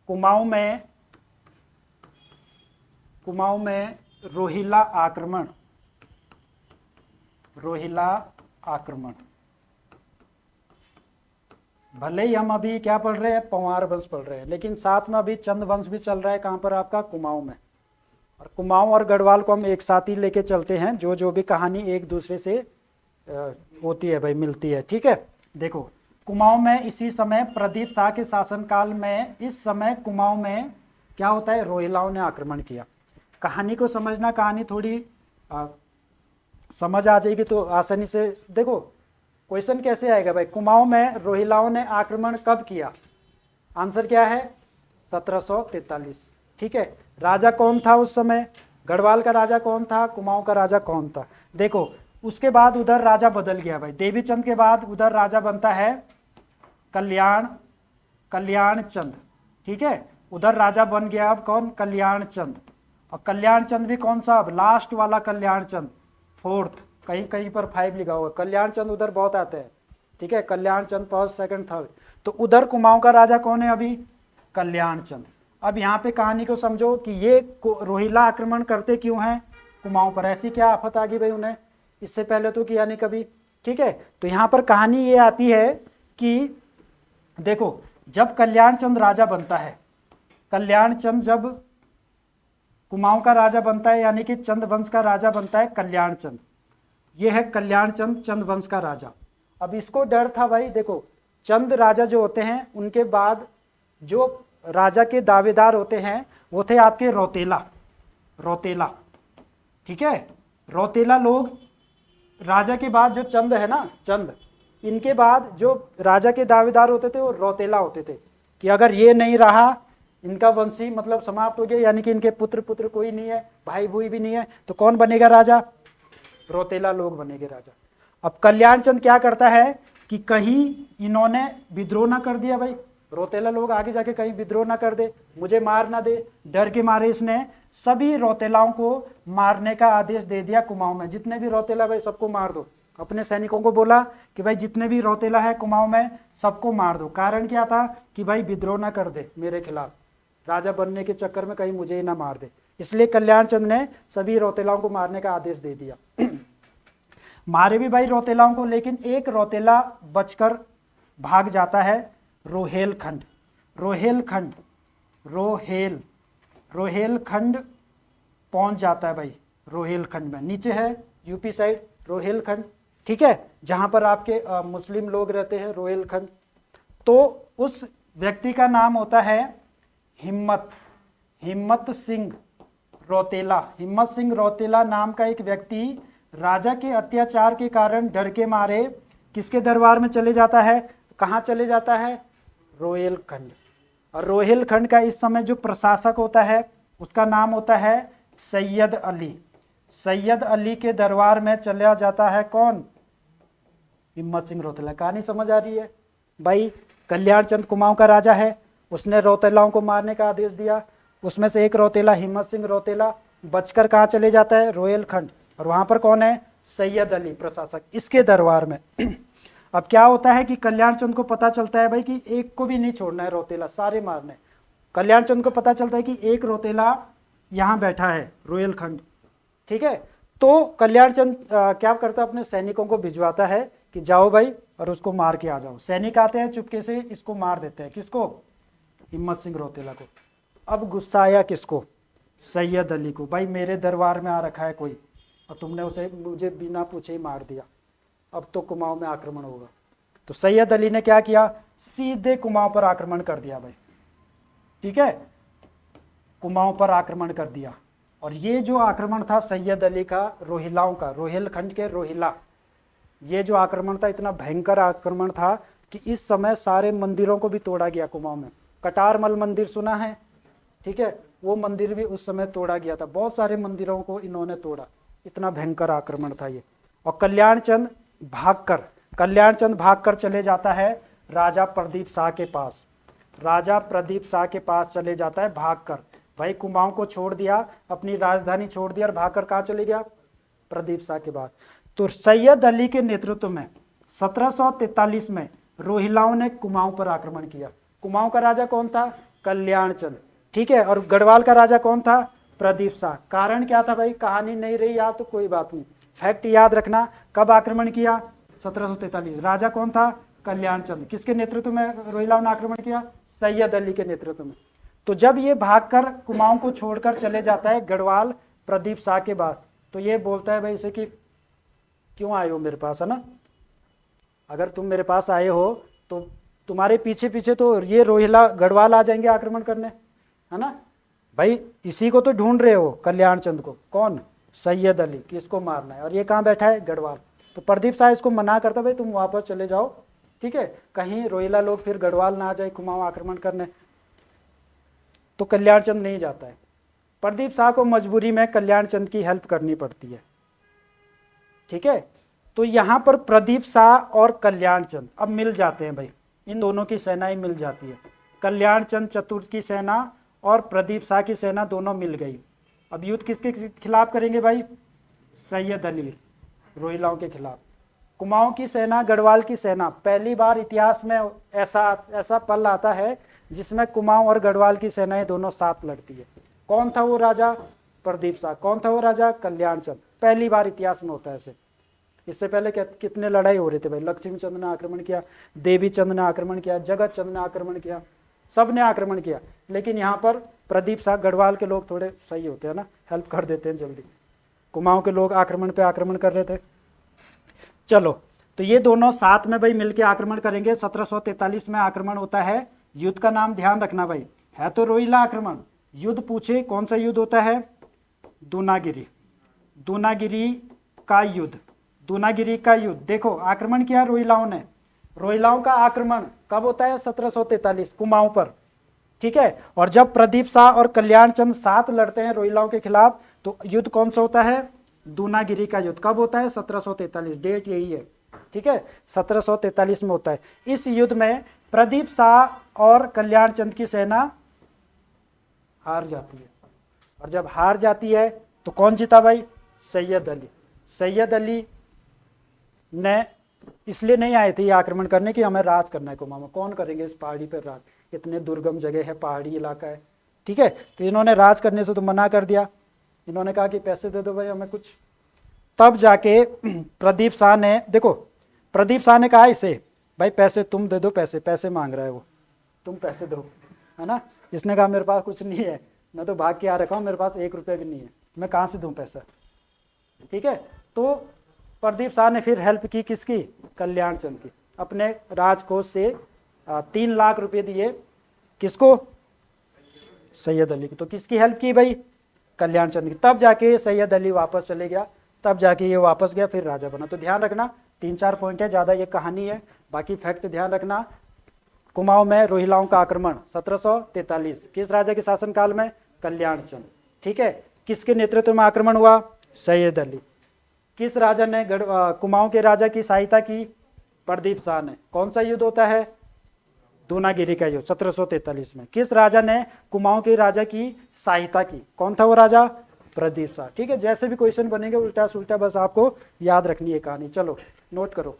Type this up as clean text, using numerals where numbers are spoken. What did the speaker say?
कुमाऊं में रोहिला आक्रमण। भले ही हम अभी क्या पढ़ रहे हैं, पंवार वंश पढ़ रहे हैं, लेकिन साथ में अभी चंद वंश भी चल रहा है। कहाँ पर आपका? कुमाऊं में। और कुमाऊं और गढ़वाल को हम एक साथ ही लेके चलते हैं, जो भी कहानी एक दूसरे से होती है भाई, मिलती है। ठीक है, देखो कुमाऊं में इसी समय प्रदीप शाह के शासनकाल में, इस समय कुमाऊं में क्या होता है, रोहिलाओं ने आक्रमण किया। कहानी को समझना, कहानी थोड़ी समझ आ जाएगी तो आसानी से। देखो क्वेश्चन कैसे आएगा भाई, कुमाऊं में रोहिलाओं ने आक्रमण कब किया? आंसर क्या है? 1743। ठीक है, राजा कौन था उस समय? गढ़वाल का राजा कौन था? कुमाऊं का राजा कौन था? देखो उसके बाद उधर राजा बदल गया भाई, देवीचंद के बाद उधर राजा बनता है कल्याण चंद। ठीक है, उधर राजा बन गया अब कौन? कल्याण चंद। और कल्याण चंद भी कौन सा? अब लास्ट वाला कल्याण चंद, फोर्थ, कहीं कहीं पर 5 लिखा होगा। कल्याण चंद उधर बहुत आते हैं। ठीक है, कल्याण चंद फर्स्ट, सेकंड, थर्ड। तो उधर कुमाऊं का राजा कौन है अभी? कल्याण चंद। अब यहाँ पे कहानी को समझो कि ये रोहिला आक्रमण करते क्यों हैं कुमाऊं पर? ऐसी क्या आफत आ गई भाई उन्हें? इससे पहले तो किया नहीं कभी। ठीक है, तो यहाँ पर कहानी ये आती है कि देखो जब कल्याण चंद राजा बनता है, कल्याण चंद जब कुमाऊं का राजा बनता है, यानी कि चंद वंश का राजा बनता है कल्याण चंद। ये है कल्याण चंद, चंद वंश का राजा। अब इसको डर था भाई, देखो चंद राजा जो होते हैं उनके बाद जो राजा के दावेदार होते हैं वो थे आपके रौतेला। ठीक है, रौतेला लोग, राजा के बाद जो चंद है ना, चंद, इनके बाद जो राजा के दावेदार होते थे वो रौतेला होते थे, कि अगर ये नहीं रहा, इनका वंशी मतलब समाप्त हो गया, यानी कि इनके पुत्र कोई नहीं है, भाई भूई भी नहीं है, तो कौन बनेगा राजा? रौतेला लोग बनेंगे राजा। अब कल्याण चंद क्या करता है कि कहीं इन्होंने विद्रोह ना कर दिया भाई, रौतेला लोग आगे जाके कहीं विद्रोह ना कर दे, मुझे मार ना दे, डर के मारे इसने सभी रौतेलाओं को मारने का आदेश दे दिया कुमाऊं में। जितने भी रौतेला भाई सबको मार दो। अपने सैनिकों को बोला कि भाई जितने भी रौतेला है कुमाऊं में सबको मार दो। कारण क्या था कि भाई विद्रोह ना कर दे मेरे खिलाफ, राजा बनने के चक्कर में कहीं मुझे ही ना मार दे। इसलिए कल्याण चंद ने सभी रौतेलाओं को मारने का आदेश दे दिया। मारे भी भाई रौतेलाओं को, लेकिन एक रौतेला बचकर भाग जाता है रोहेलखंड पहुंच जाता है भाई। रोहेलखंड में नीचे है यूपी साइड रोहेलखंड। ठीक है, जहां पर आपके मुस्लिम लोग रहते हैं, रोहेलखंड। तो उस व्यक्ति का नाम होता है हिम्मत सिंह रौतेला नाम का एक व्यक्ति राजा के अत्याचार के कारण डर के मारे किसके दरबार में चले जाता है? कहाँ चले जाता है? रोहेलखंड। और रोहेलखंड का इस समय जो प्रशासक होता है उसका नाम होता है सैयद अली के दरबार में चला जाता है कौन? हिम्मत सिंह रौतेला। कहानी समझ आ रही है भाई? कल्याण चंद कुमाऊं का राजा है, उसने रौतेलाओं को मारने का आदेश दिया। उसमें से एक रौतेला हिम्मत सिंह रौतेला बचकर कहाँ चले जाता है? रोहेलखंड। और वहां पर कौन है? सैयद अली प्रशासक, इसके दरबार में। अब क्या होता है कि कल्याण चंद को पता चलता है भाई कि एक को भी नहीं छोड़ना है, रौतेला सारे मारने। कल्याण चंद को पता चलता है कि एक रौतेला यहाँ बैठा है रोहेलखंड। ठीक है, तो कल्याण चंद क्या करता है? अपने सैनिकों को भिजवाता है कि जाओ भाई और उसको मार के आ जाओ। सैनिक आते हैं, चुपके से इसको मार देते हैं। किसको? हिम्मत सिंह रौतेला को। अब गुस्सा आया किसको? सैयद अली को। भाई मेरे दरबार में आ रखा है कोई और तुमने उसे मुझे बिना पूछे ही मार दिया, अब तो कुमाऊं में आक्रमण होगा। तो सैयद अली ने क्या किया? सीधे कुमाऊं पर आक्रमण कर दिया भाई। ठीक है, कुमाऊं पर आक्रमण कर दिया। और ये जो आक्रमण था सैयद अली का, रोहिलाओं का, रोहेलखंड के रोहिला, ये जो आक्रमण था इतना भयंकर आक्रमण था कि इस समय सारे मंदिरों को भी तोड़ा गया कुमाऊं में। कटारमल मंदिर सुना है? ठीक है, वो मंदिर भी उस समय तोड़ा गया था। बहुत सारे मंदिरों को इन्होंने तोड़ा, इतना भयंकर आक्रमण था ये। और कल्याण चंद भागकर चले जाता है राजा प्रदीप शाह के पास। चले जाता है भागकर। भाई कुमाऊं को छोड़ दिया, अपनी राजधानी छोड़ दिया और भागकर कहाँ चले गया? प्रदीप शाह के बाद। तो सैयद अली के नेतृत्व में 1743 में रोहिलाओं ने कुमाऊं पर आक्रमण किया। कुमाऊं का राजा कौन था? कल्याण चंद, ठीक है। और गढ़वाल का राजा कौन था? प्रदीप शाह। कारण क्या था भाई? कहानी नहीं रही याद तो कोई बात नहीं, फैक्ट याद रखना। कब आक्रमण किया? 1743। राजा कौन था? कल्याण चंद। किसके नेतृत्व में रोहिलाओं ने आक्रमण किया? सैयद अली के नेतृत्व में। तो जब ये भागकर कुमाऊं को छोड़कर चले जाता है गढ़वाल प्रदीप शाह के बाद, तो ये बोलता है भाई इसे कि क्यों आए हो मेरे पास, है ना? अगर तुम मेरे पास आए हो तो तुम्हारे पीछे पीछे तो ये रोहिला गढ़वाल आ जाएंगे आक्रमण करने, है ना? भाई इसी को तो ढूंढ रहे हो, कल्याण चंद को। कौन? सैयद अली, कि इसको मारना है। और ये कहाँ बैठा है? गढ़वाल। तो प्रदीप शाह इसको मना करता, भाई तुम वापस चले जाओ, ठीक है, कहीं रोहिला लोग फिर गढ़वाल ना आ जाए कुमाऊं आक्रमण करने। तो कल्याण चंद नहीं जाता है। प्रदीप शाह को मजबूरी में कल्याण चंद की हेल्प करनी पड़ती है, ठीक है। तो यहां पर प्रदीप शाह और कल्याण चंद अब मिल जाते हैं भाई, इन दोनों की सेनाएं मिल जाती है। कल्याण चंद चतुर्थ की सेना और प्रदीप शाह की सेना दोनों मिल गई। अब युद्ध किसके खिलाफ करेंगे भाई? सैयद अली, रोहिलाओं के खिलाफ। कुमाऊं की सेना, गढ़वाल की सेना, पहली बार इतिहास में ऐसा पल आता है जिसमें कुमाऊं और गढ़वाल की सेनाएं दोनों साथ लड़ती है। कौन था वो राजा? प्रदीप शाह। कौन था वो राजा? कल्याण चंद। पहली बार इतिहास में होता है ऐसे। इससे पहले कितने लड़ाई हो रहे थे भाई? लक्ष्मी चंद ने आक्रमण किया, देवी चंद ने आक्रमण किया, जगत चंद ने आक्रमण किया, सब ने आक्रमण किया। लेकिन यहाँ पर प्रदीप शाह, गढ़वाल के लोग थोड़े सही होते हैं ना, हेल्प कर देते हैं जल्दी। कुमाऊं के लोग आक्रमण पे आक्रमण कर रहे थे। चलो, तो ये दोनों साथ में भाई मिलके आक्रमण करेंगे। 1743 में आक्रमण होता है। युद्ध का नाम ध्यान रखना भाई, है तो रोहिला आक्रमण। युद्ध पूछे कौन सा युद्ध होता है? दूनागिरी, दूनागिरी का युद्ध। दूनागिरी का युद्ध, देखो आक्रमण किया रोहिलाओं ने। रोहिलाओं का आक्रमण कब होता है? 1743, कुमाऊं पर, ठीक है। और जब प्रदीप शाह और कल्याण चंद साथ लड़ते हैं रोहिलाओं के खिलाफ, तो युद्ध कौन सा होता है? दूनागिरी का युद्ध। कब होता है? 1743, डेट यही है, ठीक है, 1743 में होता है। इस युद्ध में प्रदीप शाह और कल्याण चंद की सेना हार जाती है। और जब हार जाती है तो कौन जीता भाई? सैयद अली। सैयद अली ने इसलिए नहीं आए थे ये आक्रमण करने की हमें राज करना है कुमाऊं में। कौन करेंगे इस पहाड़ी पर राज? इतने दुर्गम जगह है, पहाड़ी इलाका है, ठीक है। तो इन्होंने राज करने से तो मना कर दिया। इन्होंने कहा कि पैसे दे दो भाई हमें कुछ। तब जाके प्रदीप शाह ने, देखो प्रदीप शाह ने कहा इसे, भाई पैसे तुम दे दो, पैसे मांग रहा है वो, तुम पैसे दो, है ना। इसने कहा मेरे पास कुछ नहीं है, मैं तो भाग के आ रखा हूँ, मेरे पास 1 रुपया भी नहीं है, मैं कहाँ से दूँ पैसा, ठीक है। तो प्रदीप शाह ने फिर हेल्प की, किसकी? कल्याण चंद की। अपने राजकोष से 3 लाख रुपए दिए, किसको? सैयद अली को। तो किसकी हेल्प की भाई? कल्याण चंद की। तब जाके सैयद अली वापस चले गया, तब जाके ये वापस गया, फिर राजा बना। तो ध्यान रखना, 3-4 पॉइंट है, ज्यादा ये कहानी है, बाकी फैक्ट ध्यान रखना। कुमाऊं में रोहिलाओं का आक्रमण 1743, किस राजा के शासनकाल में? कल्याण चंद, ठीक है। किसके नेतृत्व में आक्रमण हुआ? सैयद अली। किस राजा ने कुमाऊं के राजा की सहायता की? प्रदीप शाह ने। कौन सा युद्ध होता है? दूनागिरी का युद्ध 1743 में। किस राजा ने कुमाऊं के राजा की सहायता की? कौन था वो राजा? प्रदीप शाह, ठीक है। जैसे भी क्वेश्चन बनेंगे उल्टा सुल्टा बस आपको याद रखनी है कहानी। चलो नोट करो।